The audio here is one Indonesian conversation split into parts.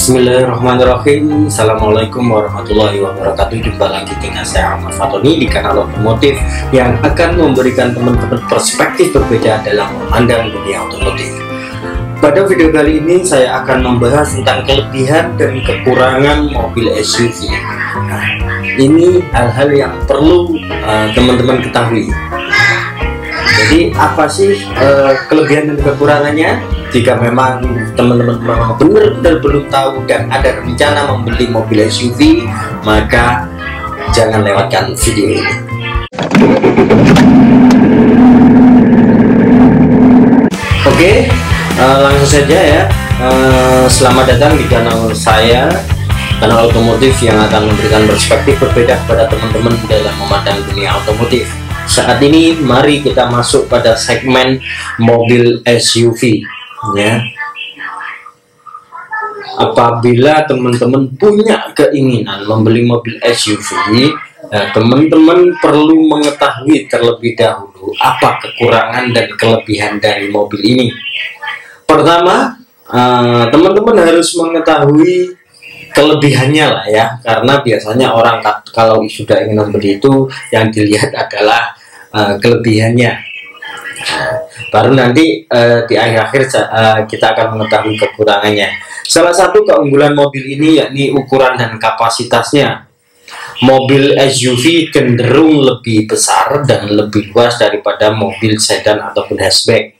Bismillahirrahmanirrahim. Assalamualaikum warahmatullahi wabarakatuh. Jumpa lagi dengan saya Ahmad Fatoni di kanal otomotif yang akan memberikan teman-teman perspektif berbeda dalam memandang dunia otomotif. Pada video kali ini saya akan membahas tentang kelebihan dan kekurangan mobil SUV. Nah, ini hal-hal yang perlu teman-teman ketahui. Jadi apa sih kelebihan dan kekurangannya? Jika memang teman-teman benar-benar belum tahu dan ada rencana membeli mobil SUV, maka jangan lewatkan video ini. Oke, langsung saja ya. Selamat datang di kanal saya, kanal otomotif yang akan memberikan perspektif berbeda kepada teman-teman dalam memandang dunia otomotif. Saat ini mari kita masuk pada segmen mobil SUV. Ya, apabila teman-teman punya keinginan membeli mobil SUV, teman-teman perlu mengetahui terlebih dahulu apa kekurangan dan kelebihan dari mobil ini. Pertama, teman-teman harus mengetahui kelebihannya lah ya, karena biasanya orang kalau sudah ingin membeli itu yang dilihat adalah kelebihannya. Baru nanti di akhir-akhir kita akan mengetahui kekurangannya. Salah satu keunggulan mobil ini yakni ukuran dan kapasitasnya. Mobil SUV cenderung lebih besar dan lebih luas daripada mobil sedan ataupun hatchback.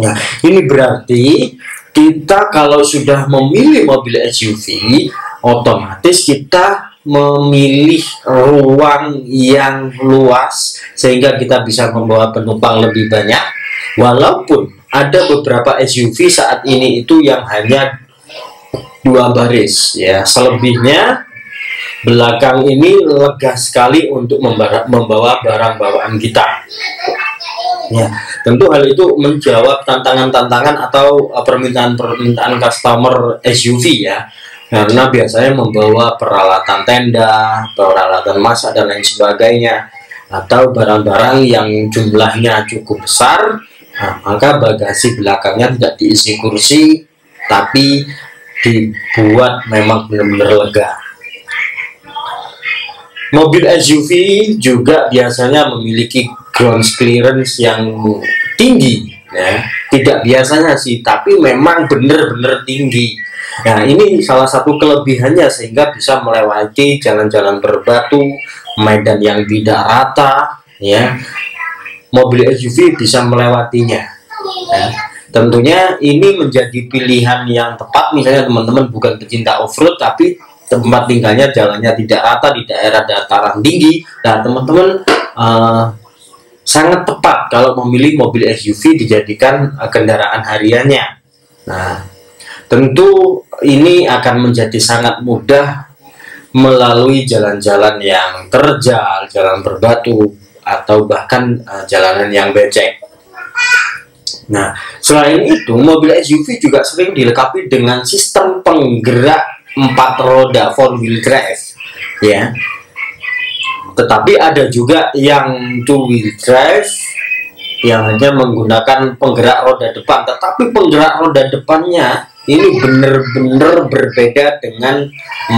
Nah, ini berarti kita kalau sudah memilih mobil SUV, otomatis kita memilih ruang yang luas sehingga kita bisa membawa penumpang lebih banyak. Walaupun ada beberapa SUV saat ini itu yang hanya 2 baris ya, selebihnya belakang ini lega sekali untuk membawa barang bawaan kita. Ya, tentu hal itu menjawab tantangan-tantangan atau permintaan-permintaan customer SUV ya. Karena biasanya membawa peralatan tenda, peralatan masak dan lain sebagainya, atau barang-barang yang jumlahnya cukup besar. Nah, maka bagasi belakangnya tidak diisi kursi, tapi dibuat memang benar-benar lega. Mobil SUV juga biasanya memiliki ground clearance yang tinggi ya. Tidak biasanya sih, tapi memang benar-benar tinggi. Nah, ini salah satu kelebihannya sehingga bisa melewati jalan-jalan berbatu, medan yang tidak rata ya. Mobil SUV bisa melewatinya ya. Tentunya ini menjadi pilihan yang tepat misalnya teman-teman bukan pecinta off-road tapi tempat tinggalnya jalannya tidak rata di daerah dataran tinggi. Nah, teman-teman sangat tepat kalau memilih mobil SUV dijadikan kendaraan hariannya. Nah, tentu ini akan menjadi sangat mudah melalui jalan-jalan yang terjal, jalan berbatu, atau bahkan jalanan yang becek. Nah, selain itu, mobil SUV juga sering dilengkapi dengan sistem penggerak 4 roda 4-wheel drive, ya. Tetapi ada juga yang 2-wheel drive yang hanya menggunakan penggerak roda depan, tetapi penggerak roda depannya ini benar-benar berbeda dengan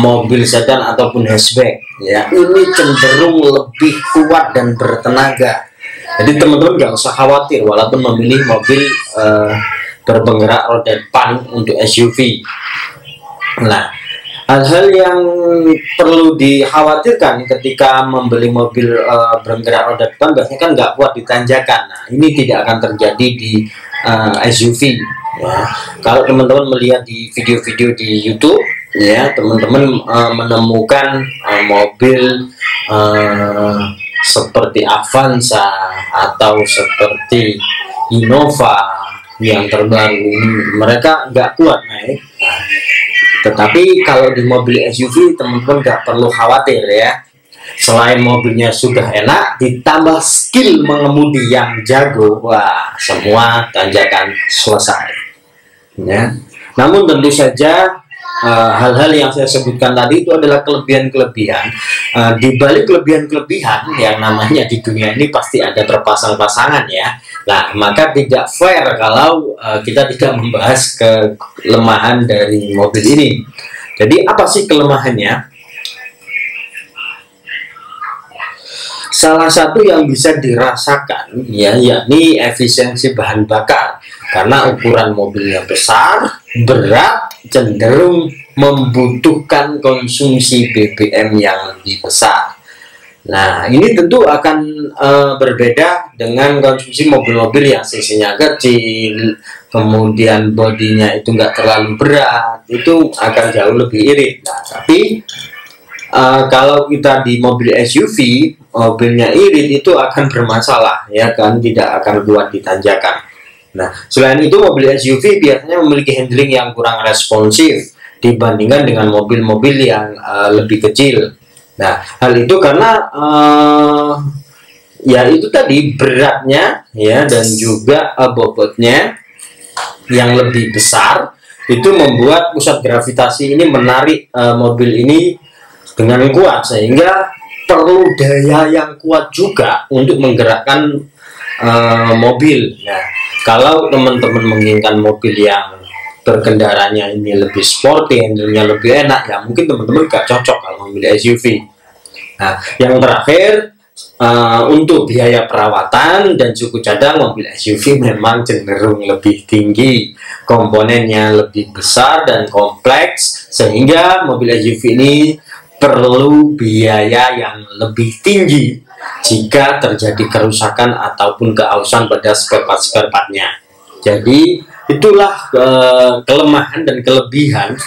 mobil sedan ataupun hatchback ya. Ini cenderung lebih kuat dan bertenaga. Jadi teman-teman nggak usah khawatir walaupun memilih mobil berpenggerak roda depan untuk SUV. Nah, hal-hal yang perlu dikhawatirkan ketika membeli mobil bergerak roda depan biasanya kan nggak kuat di tanjakan. Nah, ini tidak akan terjadi di SUV ya. Kalau teman-teman melihat di video-video di YouTube ya, teman-teman menemukan mobil seperti Avanza atau seperti Innova yang terbaru, mereka nggak kuat naik. Nah, tetapi kalau di mobil SUV teman-teman nggak perlu khawatir ya. Selain mobilnya sudah enak, ditambah skill mengemudi yang jago, wah, semua tanjakan selesai ya. Namun tentu saja hal-hal yang saya sebutkan tadi itu adalah kelebihan-kelebihan. Di balik kelebihan-kelebihan yang namanya di dunia ini pasti ada terpasang-pasangan ya. Nah, maka tidak fair kalau kita tidak membahas kelemahan dari mobil ini. Jadi apa sih kelemahannya? Salah satu yang bisa dirasakan ya, yakni efisiensi bahan bakar, karena ukuran mobilnya besar, berat, cenderung membutuhkan konsumsi BBM yang lebih besar. Nah, ini tentu akan berbeda dengan konsumsi mobil-mobil yang cc-nya kecil, kemudian bodinya itu nggak terlalu berat, itu akan jauh lebih irit. Nah, tapi kalau kita di mobil SUV, mobilnya irit, itu akan bermasalah, ya kan, tidak akan kuat di tanjakan. Nah, selain itu mobil SUV biasanya memiliki handling yang kurang responsif dibandingkan dengan mobil-mobil yang lebih kecil. Nah, hal itu karena ya itu tadi beratnya ya, dan juga bobotnya yang lebih besar, itu membuat pusat gravitasi ini menarik mobil ini dengan kuat, sehingga perlu daya yang kuat juga untuk menggerakkan mobil. Nah, kalau teman-teman menginginkan mobil yang berkendaranya ini lebih sporty, handlenya lebih enak, ya mungkin teman-teman gak cocok kalau memilih SUV. Nah, yang terakhir, untuk biaya perawatan dan suku cadang, mobil SUV memang cenderung lebih tinggi, komponennya lebih besar dan kompleks, sehingga mobil SUV ini perlu biaya yang lebih tinggi jika terjadi kerusakan ataupun keausan pada spare part-nya. Jadi itulah kelemahan dan kelebihan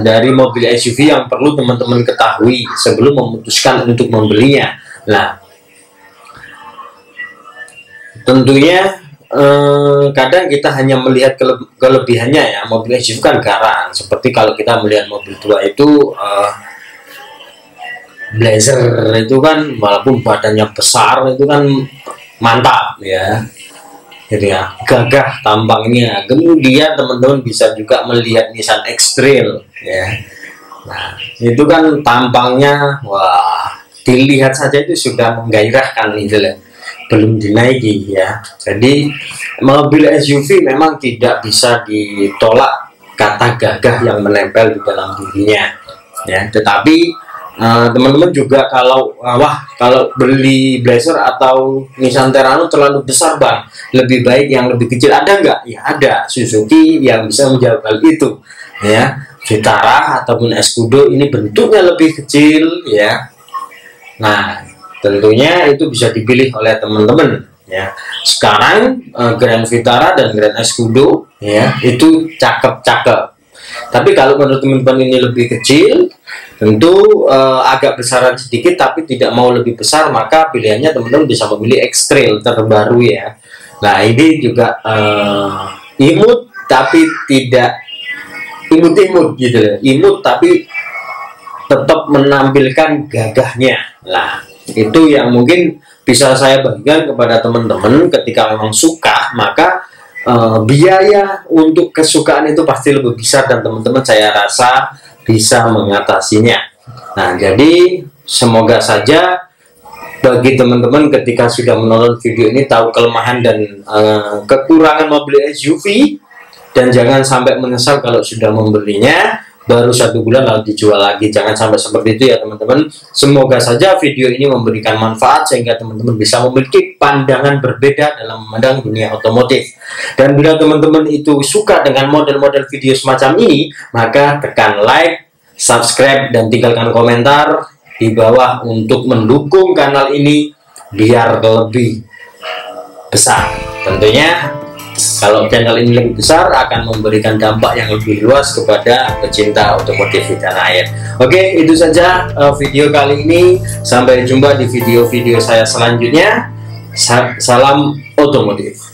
dari mobil SUV yang perlu teman-teman ketahui sebelum memutuskan untuk membelinya. Nah, tentunya kadang kita hanya melihat kelebihannya ya. Mobil SUV kan garang, seperti kalau kita melihat mobil tua itu Blazer itu kan, walaupun badannya besar itu kan mantap ya, jadi ya gagah tampangnya. Kemudian teman-teman bisa juga melihat Nissan X-Trail ya. Nah, itu kan tampangnya, wah, dilihat saja itu sudah menggairahkan gitu loh, belum dinaiki ya. Jadi mobil SUV memang tidak bisa ditolak kata gagah yang menempel di dalam dirinya ya. Tetapi teman-teman juga kalau kalau beli Blazer atau Nissan Terrano terlalu besar bang, lebih baik yang lebih kecil, ada nggak? Ya ada, Suzuki yang bisa menjawab hal itu ya. Vitara ataupun Escudo ini bentuknya lebih kecil ya. Nah, tentunya itu bisa dipilih oleh teman-teman ya. Sekarang Grand Vitara dan Grand Escudo ya itu cakep-cakep. Tapi kalau menurut teman-teman ini lebih kecil, tentu agak besaran sedikit tapi tidak mau lebih besar, maka pilihannya teman-teman bisa memilih X-Trail terbaru ya. Nah, ini juga imut tapi tidak imut-imut gitu loh, imut tapi tetap menampilkan gagahnya. Nah, itu yang mungkin bisa saya bagikan kepada teman-teman. Ketika memang suka, maka biaya untuk kesukaan itu pasti lebih besar, dan teman-teman saya rasa bisa mengatasinya. Nah, jadi semoga saja bagi teman-teman ketika sudah menonton video ini tahu kelemahan dan kekurangan mobil SUV, dan jangan sampai menyesal kalau sudah membelinya baru 1 bulan lalu dijual lagi. Jangan sampai seperti itu ya teman-teman. Semoga saja video ini memberikan manfaat sehingga teman-teman bisa memiliki pandangan berbeda dalam memandang dunia otomotif. Dan bila teman-teman itu suka dengan model-model video semacam ini, maka tekan like, subscribe, dan tinggalkan komentar di bawah untuk mendukung kanal ini biar lebih besar. Tentunya kalau channel ini lebih besar akan memberikan dampak yang lebih luas kepada pecinta otomotif di tanah air. Oke, itu saja video kali ini. Sampai jumpa di video-video saya selanjutnya. Salam otomotif.